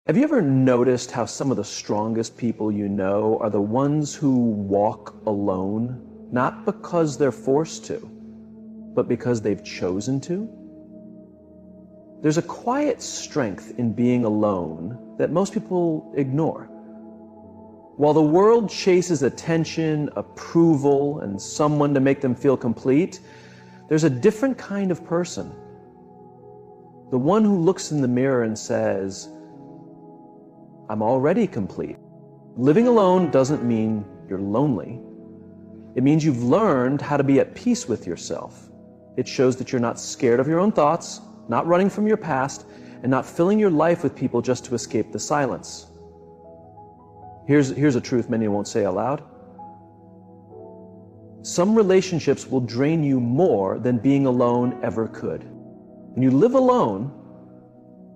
Have you ever noticed how some of the strongest people you know are the ones who walk alone, not because they're forced to, but because they've chosen to? There's a quiet strength in being alone that most people ignore. While the world chases attention, approval, and someone to make them feel complete, there's a different kind of person. The one who looks in the mirror and says, I'm already complete. Living alone doesn't mean you're lonely. It means you've learned how to be at peace with yourself. It shows that you're not scared of your own thoughts, not running from your past, and not filling your life with people just to escape the silence. Here's a truth many won't say aloud. Some relationships will drain you more than being alone ever could. When you live alone,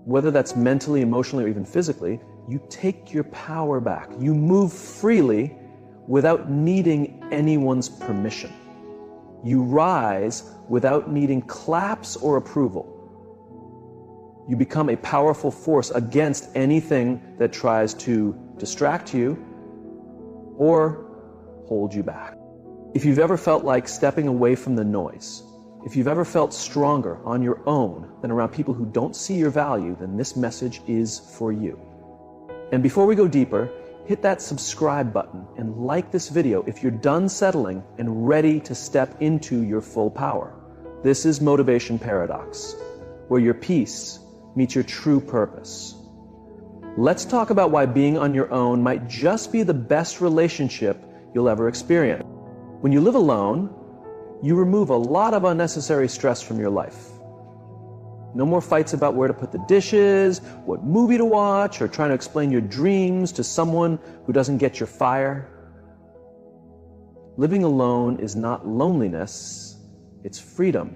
whether that's mentally, emotionally, or even physically, you take your power back. You move freely without needing anyone's permission. You rise without needing claps or approval. You become a powerful force against anything that tries to distract you or hold you back. If you've ever felt like stepping away from the noise, if you've ever felt stronger on your own than around people who don't see your value, then this message is for you. And before we go deeper, hit that subscribe button and like this video if you're done settling and ready to step into your full power. This is Motivation Paradox, where your peace meets your true purpose. Let's talk about why being on your own might just be the best relationship you'll ever experience. When you live alone, you remove a lot of unnecessary stress from your life. No more fights about where to put the dishes, what movie to watch, or trying to explain your dreams to someone who doesn't get your fire. Living alone is not loneliness, it's freedom.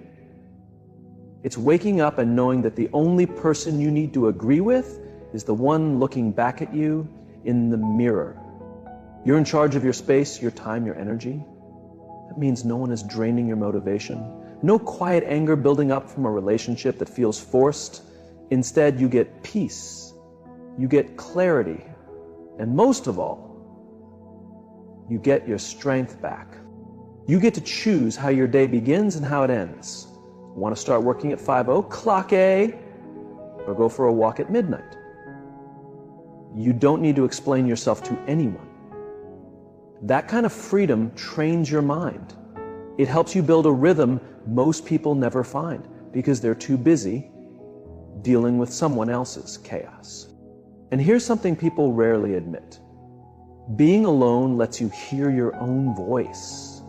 It's waking up and knowing that the only person you need to agree with is the one looking back at you in the mirror. You're in charge of your space, your time, your energy. That means no one is draining your motivation. No quiet anger building up from a relationship that feels forced. Instead, you get peace. You get clarity. And most of all, you get your strength back. You get to choose how your day begins and how it ends. Want to start working at 5:00, clock A, or go for a walk at midnight. You don't need to explain yourself to anyone. That kind of freedom trains your mind. It helps you build a rhythm most people never find because they're too busy dealing with someone else's chaos. And here's something people rarely admit. Being alone lets you hear your own voice.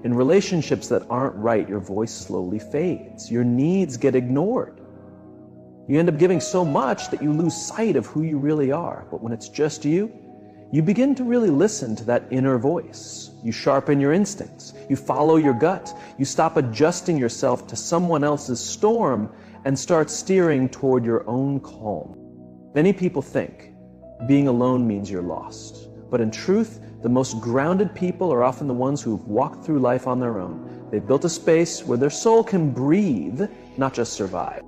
In relationships that aren't right, your voice slowly fades. Your needs get ignored. You end up giving so much that you lose sight of who you really are. But when it's just you, you begin to really listen to that inner voice. You sharpen your instincts. You follow your gut. You stop adjusting yourself to someone else's storm and start steering toward your own calm. Many people think being alone means you're lost. But in truth, the most grounded people are often the ones who've walked through life on their own. They've built a space where their soul can breathe, not just survive.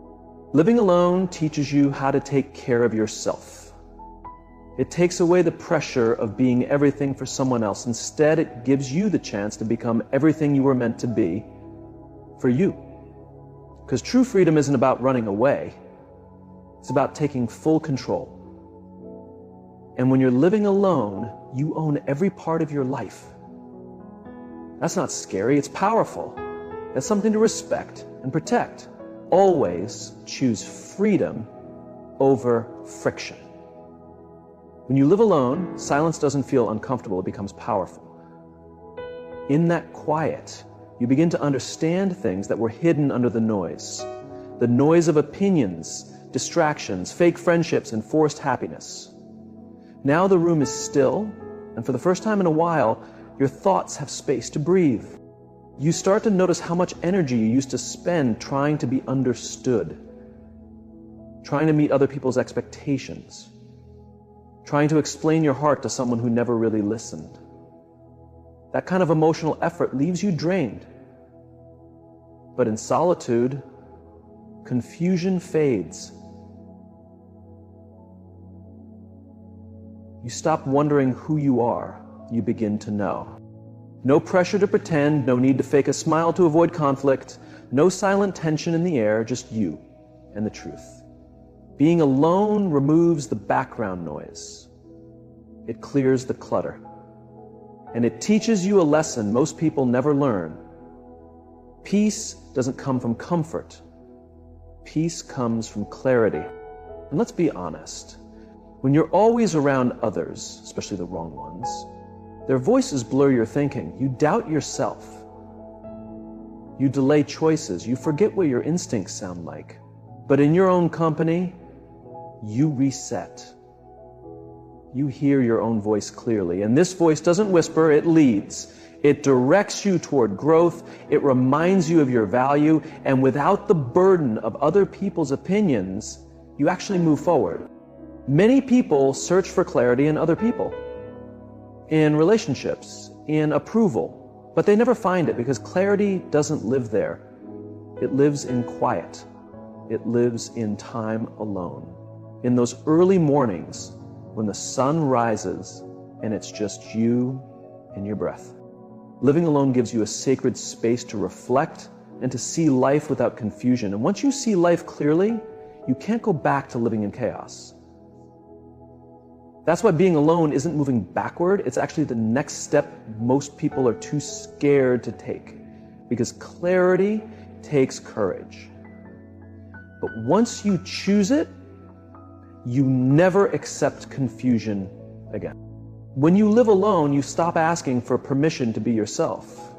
Living alone teaches you how to take care of yourself. It takes away the pressure of being everything for someone else. Instead, it gives you the chance to become everything you were meant to be for you. Because true freedom isn't about running away. It's about taking full control. And when you're living alone, you own every part of your life. That's not scary, it's powerful. That's something to respect and protect. Always choose freedom over friction. When you live alone, silence doesn't feel uncomfortable, it becomes powerful. In that quiet, you begin to understand things that were hidden under the noise. The noise of opinions, distractions, fake friendships, and forced happiness. Now the room is still, and for the first time in a while, your thoughts have space to breathe. You start to notice how much energy you used to spend trying to be understood, trying to meet other people's expectations, trying to explain your heart to someone who never really listened. That kind of emotional effort leaves you drained. But in solitude, confusion fades. You stop wondering who you are. You begin to know. No pressure to pretend, no need to fake a smile to avoid conflict, no silent tension in the air, just you and the truth. Being alone removes the background noise. It clears the clutter. And it teaches you a lesson most people never learn. Peace doesn't come from comfort. Peace comes from clarity. And let's be honest. When you're always around others, especially the wrong ones, their voices blur your thinking. You doubt yourself. You delay choices. You forget what your instincts sound like. But in your own company, you reset. You hear your own voice clearly. And this voice doesn't whisper, it leads. It directs you toward growth. It reminds you of your value. And without the burden of other people's opinions, you actually move forward. Many people search for clarity in other people, in relationships, in approval, but they never find it because clarity doesn't live there. It lives in quiet. It lives in time alone. In those early mornings when the sun rises and it's just you and your breath. Living alone gives you a sacred space to reflect and to see life without confusion. And once you see life clearly, you can't go back to living in chaos. That's why being alone isn't moving backward. It's actually the next step most people are too scared to take, because clarity takes courage. But once you choose it, you never accept confusion again. When you live alone, you stop asking for permission to be yourself.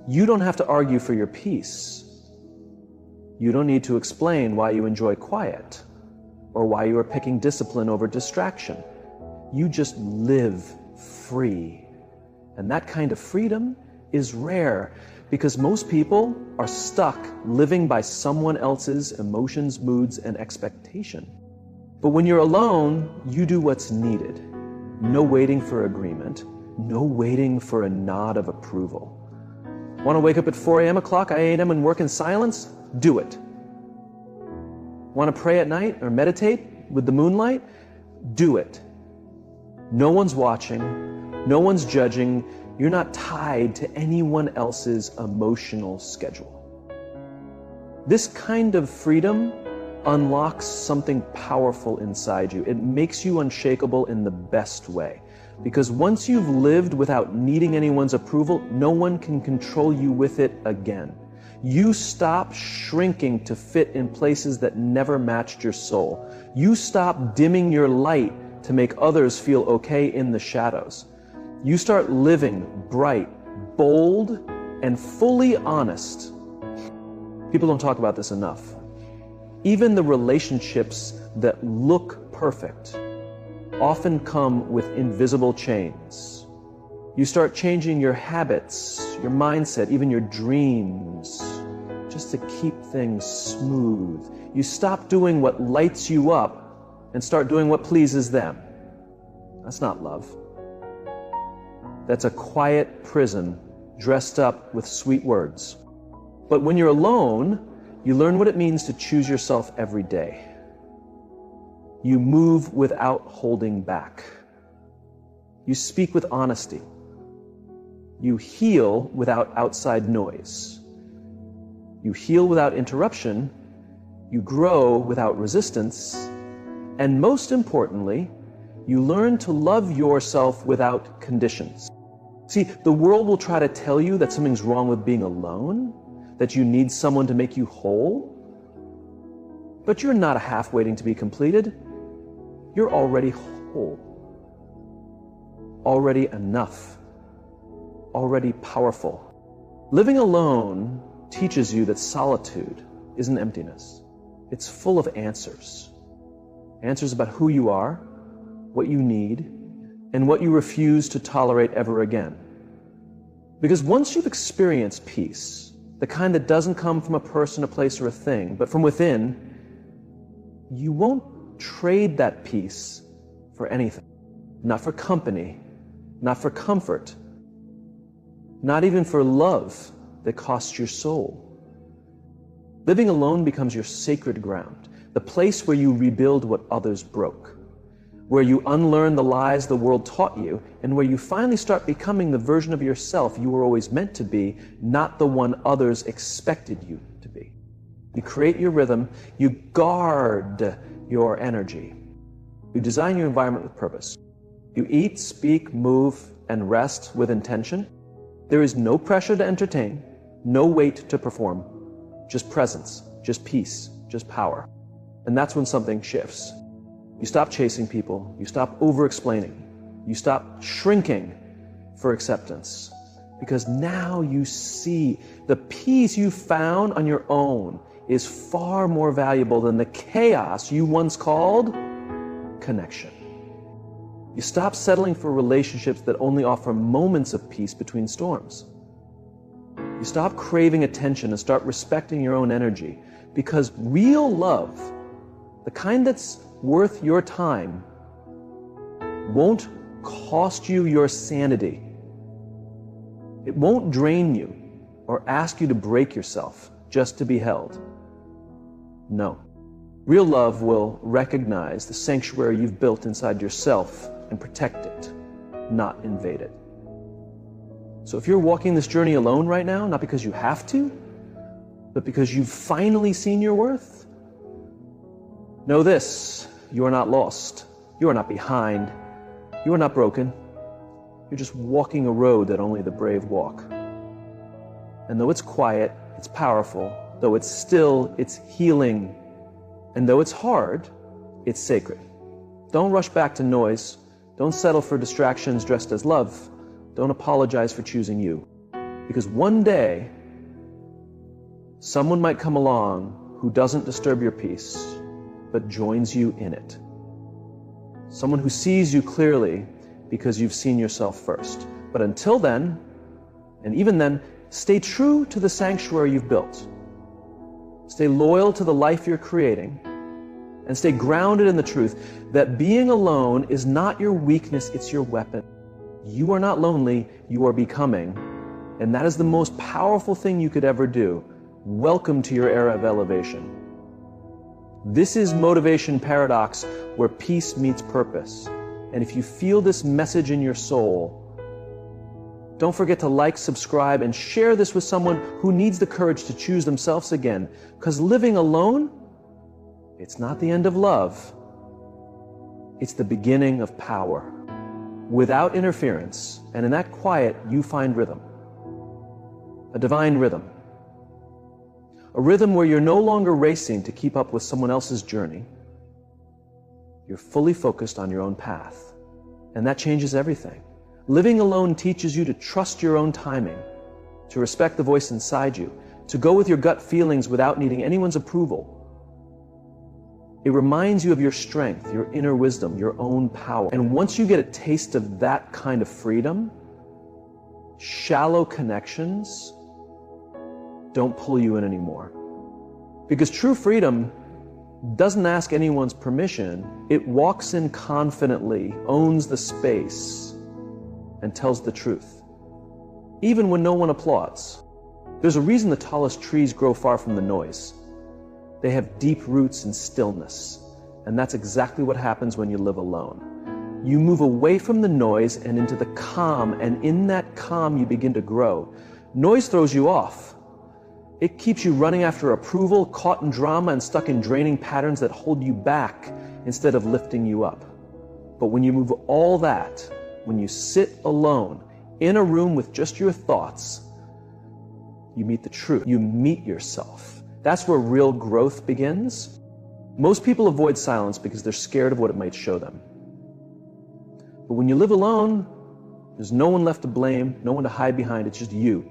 You don't have to argue for your peace. You don't need to explain why you enjoy quiet or why you are picking discipline over distraction. You just live free. And that kind of freedom is rare because most people are stuck living by someone else's emotions, moods, and expectation. But when you're alone, you do what's needed. No waiting for agreement, no waiting for a nod of approval. Want to wake up at 4 a.m. o'clock, 8 a.m. and work in silence? Do it. Want to pray at night or meditate with the moonlight? Do it. No one's watching, no one's judging. You're not tied to anyone else's emotional schedule. This kind of freedom unlocks something powerful inside you. It makes you unshakable in the best way. Because once you've lived without needing anyone's approval, no one can control you with it again. You stop shrinking to fit in places that never matched your soul. You stop dimming your light to make others feel okay in the shadows. You start living bright, bold, and fully honest. People don't talk about this enough. Even the relationships that look perfect often come with invisible chains. You start changing your habits, your mindset, even your dreams, just to keep things smooth. You stop doing what lights you up and start doing what pleases them. That's not love. That's a quiet prison dressed up with sweet words. But when you're alone, you learn what it means to choose yourself every day. You move without holding back. You speak with honesty. You heal without outside noise. You heal without interruption. You grow without resistance. And most importantly, you learn to love yourself without conditions. See, the world will try to tell you that something's wrong with being alone, that you need someone to make you whole. But you're not a half waiting to be completed. You're already whole, already enough, already powerful. Living alone teaches you that solitude isn't emptiness. It's full of answers. Answers about who you are, what you need, and what you refuse to tolerate ever again. Because once you've experienced peace, the kind that doesn't come from a person, a place, or a thing, but from within, you won't trade that peace for anything. Not for company, not for comfort, not even for love that costs your soul. Living alone becomes your sacred ground, the place where you rebuild what others broke, where you unlearn the lies the world taught you, and where you finally start becoming the version of yourself you were always meant to be, not the one others expected you to be. You create your rhythm, you guard your energy. You design your environment with purpose. You eat, speak, move, and rest with intention. There is no pressure to entertain, no weight to perform, just presence, just peace, just power. And that's when something shifts. You stop chasing people, you stop over-explaining, you stop shrinking for acceptance. Because now you see the peace you found on your own is far more valuable than the chaos you once called connection. You stop settling for relationships that only offer moments of peace between storms. You stop craving attention and start respecting your own energy, because real love, the kind that's worth your time, won't cost you your sanity. It won't drain you or ask you to break yourself just to be held. No. Real love will recognize the sanctuary you've built inside yourself and protect it, not invade it. So if you're walking this journey alone right now, not because you have to, but because you've finally seen your worth, know this: you are not lost. You are not behind. You are not broken. You're just walking a road that only the brave walk. And though it's quiet, it's powerful. Though it's still, it's healing. And though it's hard, it's sacred. Don't rush back to noise. Don't settle for distractions dressed as love. Don't apologize for choosing you. Because one day, someone might come along who doesn't disturb your peace, but joins you in it. Someone who sees you clearly because you've seen yourself first. But until then, and even then, stay true to the sanctuary you've built. Stay loyal to the life you're creating, and stay grounded in the truth that being alone is not your weakness, it's your weapon. You are not lonely, you are becoming, and that is the most powerful thing you could ever do. Welcome to your era of elevation. This is Motivation Paradox, where peace meets purpose. And if you feel this message in your soul, don't forget to like, subscribe, and share this with someone who needs the courage to choose themselves again. Because living alone, it's not the end of love. It's the beginning of power. Without interference, and in that quiet, you find rhythm. A divine rhythm. A rhythm where you're no longer racing to keep up with someone else's journey. You're fully focused on your own path. And that changes everything. Living alone teaches you to trust your own timing, to respect the voice inside you, to go with your gut feelings without needing anyone's approval. It reminds you of your strength, your inner wisdom, your own power. And once you get a taste of that kind of freedom, shallow connections don't pull you in anymore. Because true freedom doesn't ask anyone's permission. It walks in confidently, owns the space, and tells the truth, even when no one applauds. There's a reason the tallest trees grow far from the noise. They have deep roots in stillness, and that's exactly what happens when you live alone. You move away from the noise and into the calm, and in that calm you begin to grow. Noise throws you off. It keeps you running after approval, caught in drama, and stuck in draining patterns that hold you back instead of lifting you up. But when you move all that, when you sit alone in a room with just your thoughts, you meet the truth. You meet yourself. That's where real growth begins. Most people avoid silence because they're scared of what it might show them. But when you live alone, there's no one left to blame, no one to hide behind. It's just you,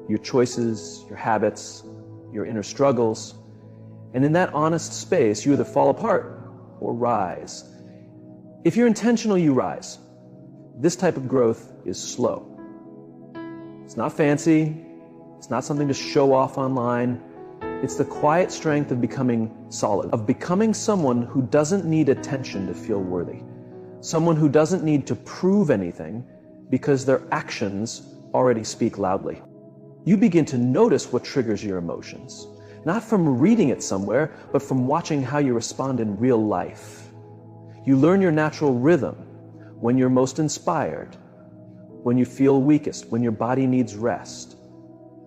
your choices, your habits, your inner struggles. And in that honest space, you either fall apart or rise. If you're intentional, you rise. This type of growth is slow. It's not fancy. It's not something to show off online. It's the quiet strength of becoming solid, of becoming someone who doesn't need attention to feel worthy. Someone who doesn't need to prove anything because their actions already speak loudly. You begin to notice what triggers your emotions, not from reading it somewhere, but from watching how you respond in real life. You learn your natural rhythm, when you're most inspired, when you feel weakest, when your body needs rest.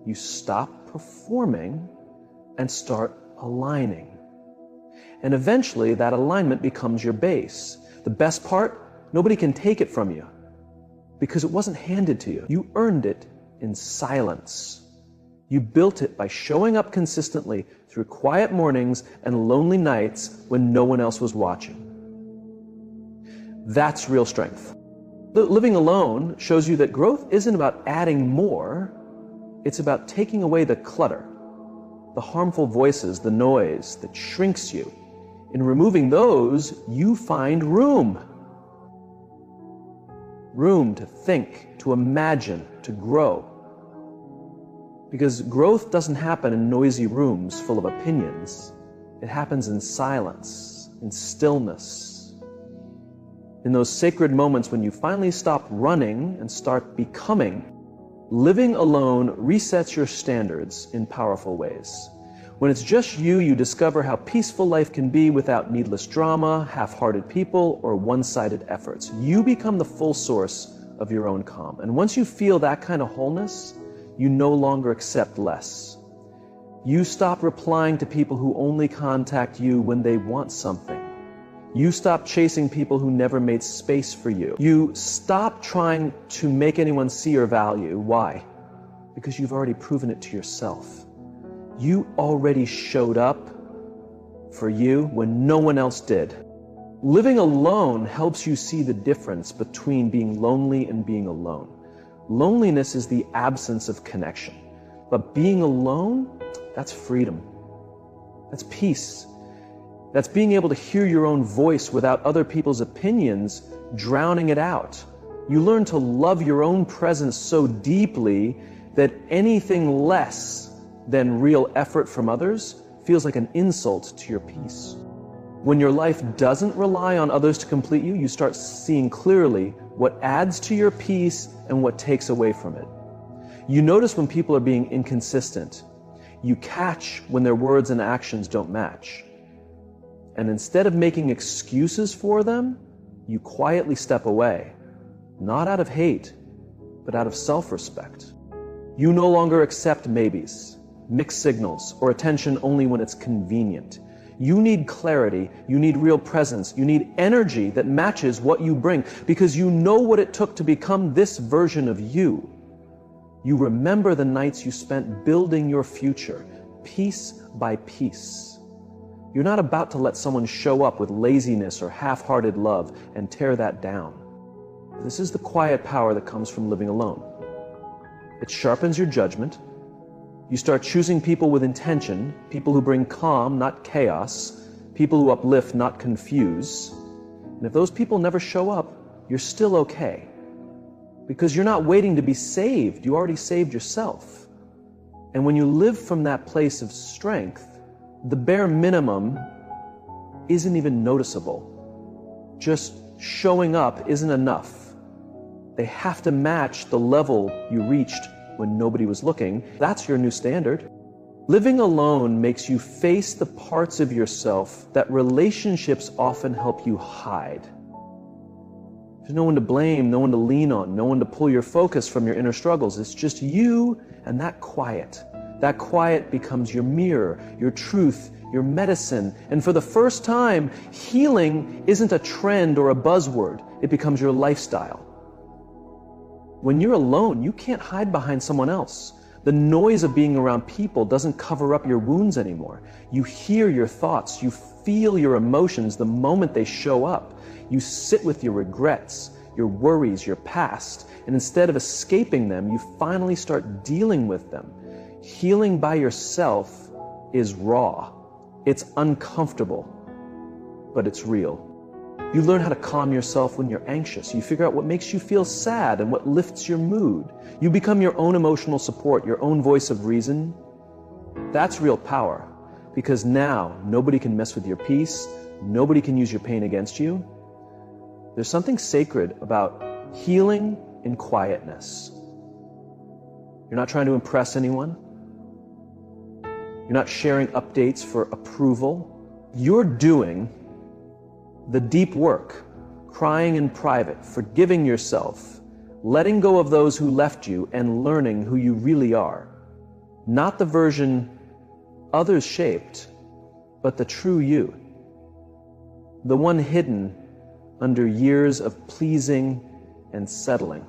You stop performing and start aligning. And eventually that alignment becomes your base. The best part, nobody can take it from you because it wasn't handed to you. You earned it in silence. You built it by showing up consistently through quiet mornings and lonely nights when no one else was watching. That's real strength. Living alone shows you that growth isn't about adding more. It's about taking away the clutter, the harmful voices, the noise that shrinks you. In removing those, you find room. Room to think, to imagine, to grow. Because growth doesn't happen in noisy rooms full of opinions. It happens in silence, in stillness. In those sacred moments when you finally stop running and start becoming. Living alone resets your standards in powerful ways. When it's just you, you discover how peaceful life can be without needless drama, half-hearted people, or one-sided efforts. You become the full source of your own calm. And once you feel that kind of wholeness, you no longer accept less. You stop replying to people who only contact you when they want something. You stop chasing people who never made space for you. You stop trying to make anyone see your value. Why? Because you've already proven it to yourself. You already showed up for you when no one else did. Living alone helps you see the difference between being lonely and being alone. Loneliness is the absence of connection. But being alone, that's freedom. That's peace. That's being able to hear your own voice without other people's opinions drowning it out. You learn to love your own presence so deeply that anything less than real effort from others feels like an insult to your peace. When your life doesn't rely on others to complete you, you start seeing clearly what adds to your peace and what takes away from it. You notice when people are being inconsistent. You catch when their words and actions don't match. And instead of making excuses for them, you quietly step away, not out of hate, but out of self-respect. You no longer accept maybes, mixed signals, or attention only when it's convenient. You need clarity, you need real presence, you need energy that matches what you bring because you know what it took to become this version of you. You remember the nights you spent building your future, piece by piece. You're not about to let someone show up with laziness or half-hearted love and tear that down. This is the quiet power that comes from living alone. It sharpens your judgment. You start choosing people with intention, people who bring calm, not chaos, people who uplift, not confuse. And if those people never show up, you're still okay. Because you're not waiting to be saved, you already saved yourself. And when you live from that place of strength, the bare minimum isn't even noticeable. Just showing up isn't enough. They have to match the level you reached when nobody was looking. That's your new standard. Living alone makes you face the parts of yourself that relationships often help you hide. There's no one to blame, no one to lean on, no one to pull your focus from your inner struggles. It's just you and that quiet. That quiet becomes your mirror, your truth, your medicine. And for the first time, healing isn't a trend or a buzzword. It becomes your lifestyle. When you're alone, you can't hide behind someone else. The noise of being around people doesn't cover up your wounds anymore. You hear your thoughts, you feel your emotions the moment they show up. You sit with your regrets, your worries, your past, and instead of escaping them, you finally start dealing with them. Healing by yourself is raw. It's uncomfortable, but it's real. You learn how to calm yourself when you're anxious. You figure out what makes you feel sad and what lifts your mood. You become your own emotional support, your own voice of reason. That's real power, because now nobody can mess with your peace. Nobody can use your pain against you. There's something sacred about healing in quietness. You're not trying to impress anyone. You're not sharing updates for approval. You're doing The deep work, crying in private, forgiving yourself, letting go of those who left you, and learning who you really are. Not the version others shaped, but the true you. The one hidden under years of pleasing and settling.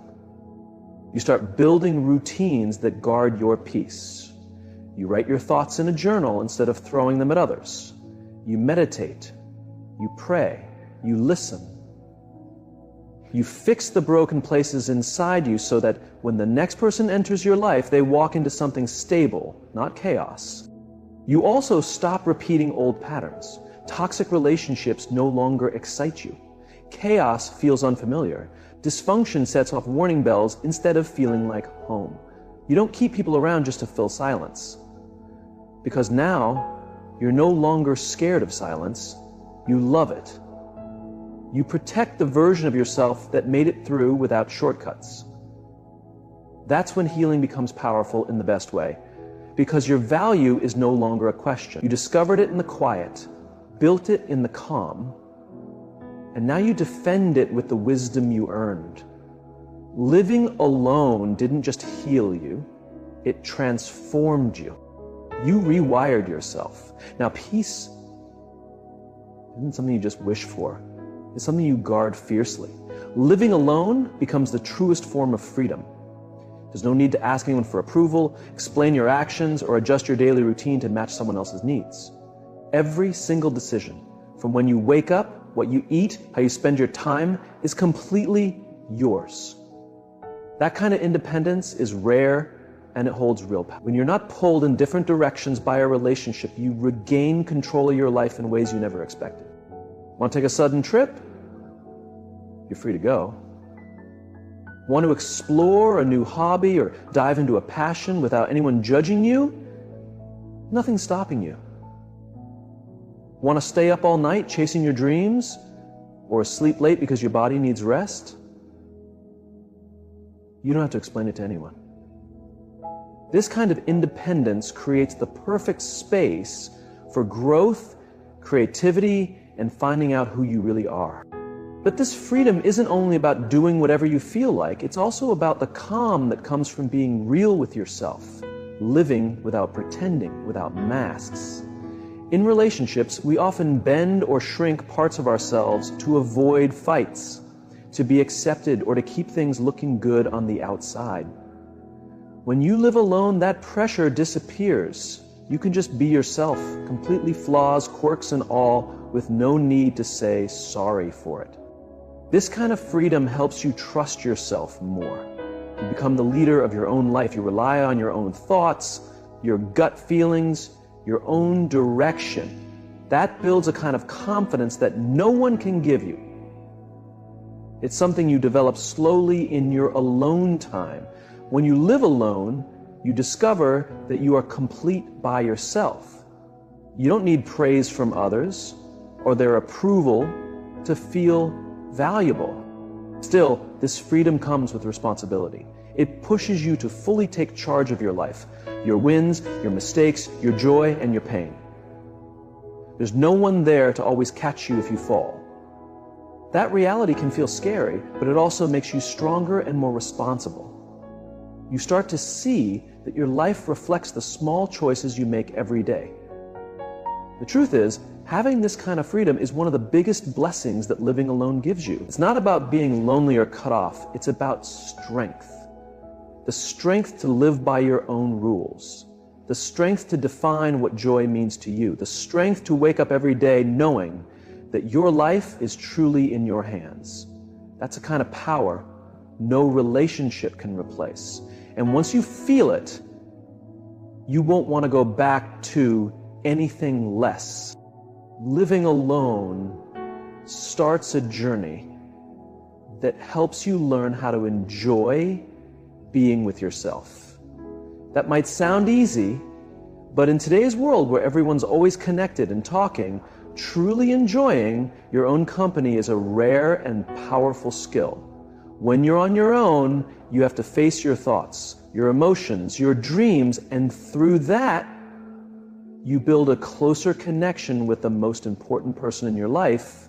You start building routines that guard your peace. You write your thoughts in a journal instead of throwing them at others. You meditate. You pray. You listen. You fix the broken places inside you so that when the next person enters your life, they walk into something stable, not chaos. You also stop repeating old patterns. Toxic relationships no longer excite you. Chaos feels unfamiliar. Dysfunction sets off warning bells instead of feeling like home. You don't keep people around just to fill silence. Because now, you're no longer scared of silence. You love it. You protect the version of yourself that made it through without shortcuts. That's when healing becomes powerful in the best way. Because your value is no longer a question. You discovered it in the quiet, built it in the calm, and now you defend it with the wisdom you earned. Living alone didn't just heal you, it transformed you. You rewired yourself. Now, peace isn't something you just wish for. It's something you guard fiercely. Living alone becomes the truest form of freedom. There's no need to ask anyone for approval, explain your actions, or adjust your daily routine to match someone else's needs. Every single decision, from when you wake up, what you eat, how you spend your time, is completely yours. That kind of independence is rare and it holds real power. When you're not pulled in different directions by a relationship, you regain control of your life in ways you never expected. Want to take a sudden trip? You're free to go. Want to explore a new hobby or dive into a passion without anyone judging you? Nothing's stopping you. Want to stay up all night chasing your dreams? Or sleep late because your body needs rest? You don't have to explain it to anyone. This kind of independence creates the perfect space for growth, creativity, and finding out who you really are. But this freedom isn't only about doing whatever you feel like, it's also about the calm that comes from being real with yourself, living without pretending, without masks. In relationships, we often bend or shrink parts of ourselves to avoid fights, to be accepted, or to keep things looking good on the outside. When you live alone, that pressure disappears. You can just be yourself, completely flaws, quirks, and all, with no need to say sorry for it. This kind of freedom helps you trust yourself more. You become the leader of your own life. You rely on your own thoughts, your gut feelings, your own direction. That builds a kind of confidence that no one can give you. It's something you develop slowly in your alone time. When you live alone, you discover that you are complete by yourself. You don't need praise from others or their approval to feel valuable. Still, this freedom comes with responsibility. It pushes you to fully take charge of your life, your wins, your mistakes, your joy, and your pain. There's no one there to always catch you if you fall. That reality can feel scary, but it also makes you stronger and more responsible. You start to see that your life reflects the small choices you make every day. The truth is, having this kind of freedom is one of the biggest blessings that living alone gives you. It's not about being lonely or cut off. It's about strength. The strength to live by your own rules. The strength to define what joy means to you. The strength to wake up every day knowing that your life is truly in your hands. That's a kind of power no relationship can replace. And once you feel it, you won't want to go back to anything less. Living alone starts a journey that helps you learn how to enjoy being with yourself. That might sound easy, but in today's world where everyone's always connected and talking, truly enjoying your own company is a rare and powerful skill. When you're on your own, you have to face your thoughts, your emotions, your dreams, and through that, you build a closer connection with the most important person in your life,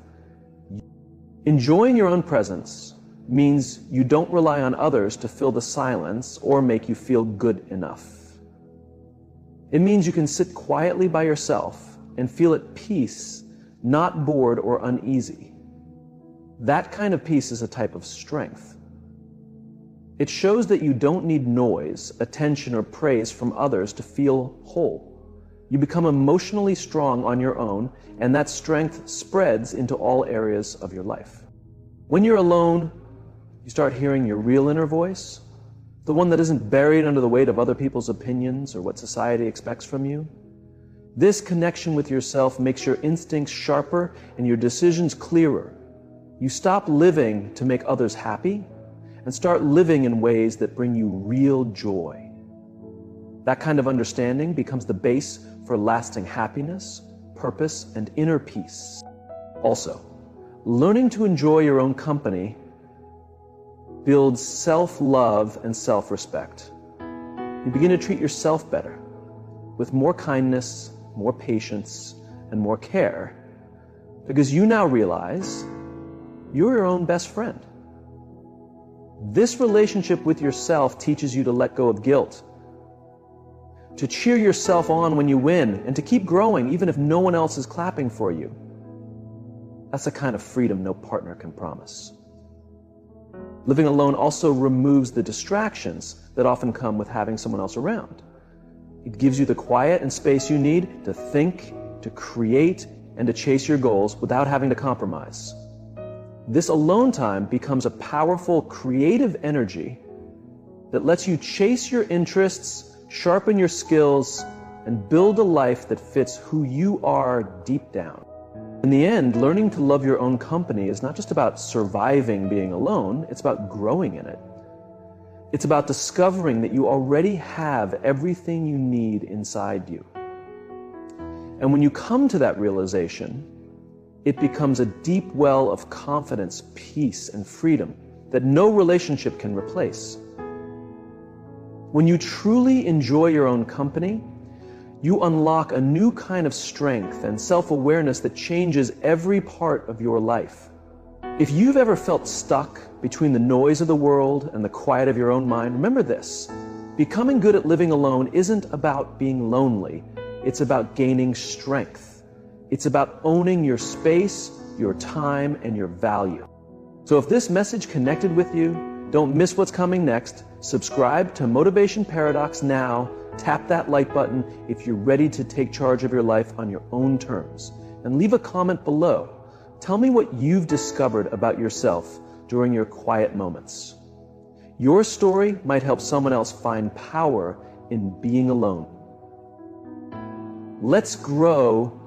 Enjoying your own presence means you don't rely on others to fill the silence or make you feel good enough. It means you can sit quietly by yourself and feel at peace, not bored or uneasy. That kind of peace is a type of strength. It shows that you don't need noise, attention, or praise from others to feel whole. You become emotionally strong on your own, and that strength spreads into all areas of your life. When you're alone, you start hearing your real inner voice, the one that isn't buried under the weight of other people's opinions or what society expects from you. This connection with yourself makes your instincts sharper and your decisions clearer. You stop living to make others happy and start living in ways that bring you real joy. That kind of understanding becomes the base for lasting happiness, purpose, and inner peace. Also, learning to enjoy your own company builds self-love and self-respect. You begin to treat yourself better, with more kindness, more patience, and more care, because you now realize you're your own best friend. This relationship with yourself teaches you to let go of guilt, to cheer yourself on when you win, and to keep growing even if no one else is clapping for you. That's the kind of freedom no partner can promise. Living alone also removes the distractions that often come with having someone else around. It gives you the quiet and space you need to think, to create, and to chase your goals without having to compromise. This alone time becomes a powerful creative energy that lets you chase your interests, sharpen your skills, and build a life that fits who you are deep down. In the end, learning to love your own company is not just about surviving being alone, it's about growing in it. It's about discovering that you already have everything you need inside you. And when you come to that realization, it becomes a deep well of confidence, peace, and freedom that no relationship can replace. When you truly enjoy your own company, you unlock a new kind of strength and self-awareness that changes every part of your life. If you've ever felt stuck between the noise of the world and the quiet of your own mind, remember this: becoming good at living alone isn't about being lonely. It's about gaining strength. It's about owning your space, your time, and your value. So if this message connected with you, don't miss what's coming next. Subscribe to Motivation Paradox now. Tap that like button if you're ready to take charge of your life on your own terms. And leave a comment below. Tell me what you've discovered about yourself during your quiet moments. Your story might help someone else find power in being alone. Let's grow